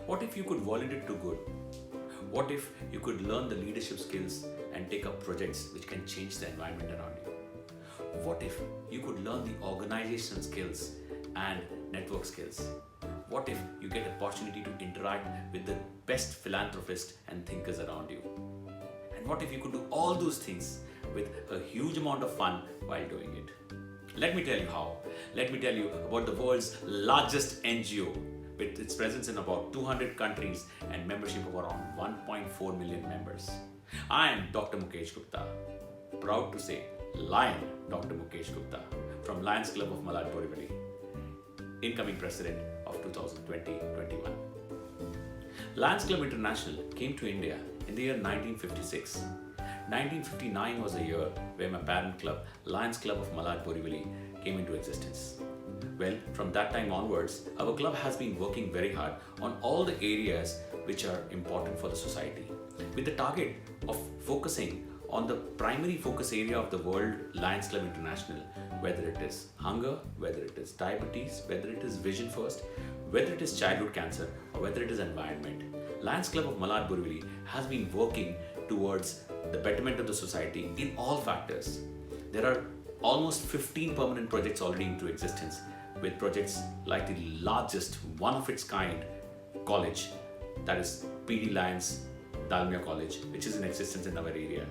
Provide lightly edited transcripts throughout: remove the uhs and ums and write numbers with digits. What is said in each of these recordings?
What if you could volunteer to good? What if you could learn the leadership skills and take up projects which can change the environment around you? What if you could learn the organizational skills and network skills? What if you get opportunity to interact with the best philanthropists and thinkers around you? And what if you could do all those things with a huge amount of fun while doing it? Let me tell you how. Let me tell you about the world's largest NGO with its presence in about 200 countries and membership of around 1.4 million members. I am Dr. Mukesh Gupta, proud to say Lion Dr. Mukesh Gupta from Lions Club of Malad Borivali, incoming president of 2020-21. Lions Club International came to India in the year 1956. 1959 was the year where my parent club, Lions Club of Malad Borivali, came into existence. Well, from that time onwards, our club has been working very hard on all the areas which are important for the society, with the target of focusing on the primary focus area of the World Lions Club International, whether it is hunger, whether it is diabetes, whether it is vision first, whether it is childhood cancer, or whether it is environment. Lions Club of Malad Borivali has been working towards the betterment of the society in all factors. There are almost 15 permanent projects already into existence, with projects like the largest, one of its kind college, that is PD Lions Dalmia College, which is in existence in our area.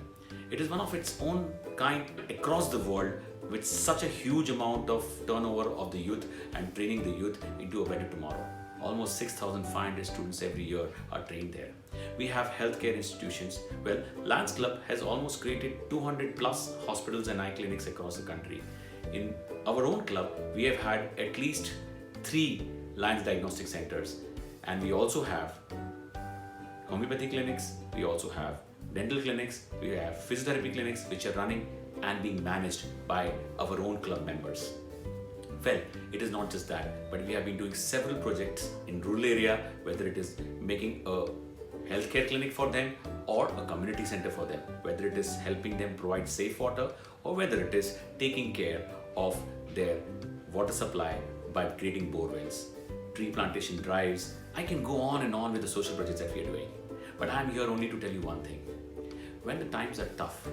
It is one of its own kind across the world, with such a huge amount of turnover of the youth and training the youth into a better tomorrow. Almost 6,500 students every year are trained there. We have healthcare institutions. Well, Lions Club has almost created 200 plus hospitals and eye clinics across the country. In our own club, we have had at least 3 Lions Diagnostic Centers, and we also have homeopathy clinics, we also have dental clinics, we have physiotherapy clinics which are running and being managed by our own club members. Well, it is not just that, but we have been doing several projects in rural area, whether it is making a healthcare clinic for them or a community center for them, whether it is helping them provide safe water or whether it is taking care of their water supply by creating bore wells, tree plantation drives. I can go on and on with the social projects that we are doing, but I am here only to tell you one thing. When the times are tough,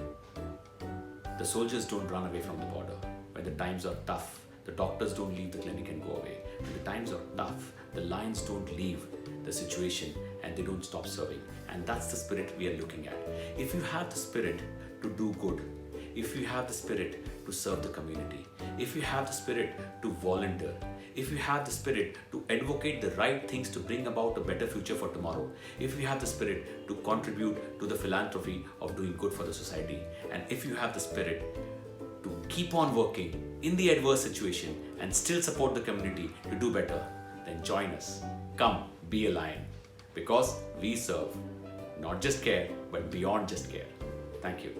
the soldiers don't run away from the border. When the times are tough, the doctors don't leave the clinic and go away. When the times are tough, the Lions don't leave the situation and they don't stop serving. And that's the spirit we are looking at. If you have the spirit to do good, if you have the spirit to serve the community, if you have the spirit to volunteer, if you have the spirit to advocate the right things to bring about a better future for tomorrow, if you have the spirit to contribute to the philanthropy of doing good for the society, and if you have the spirit to keep on working in the adverse situation and still support the community to do better, then join us. Come, be a lion, because we serve not just care, but beyond just care. Thank you.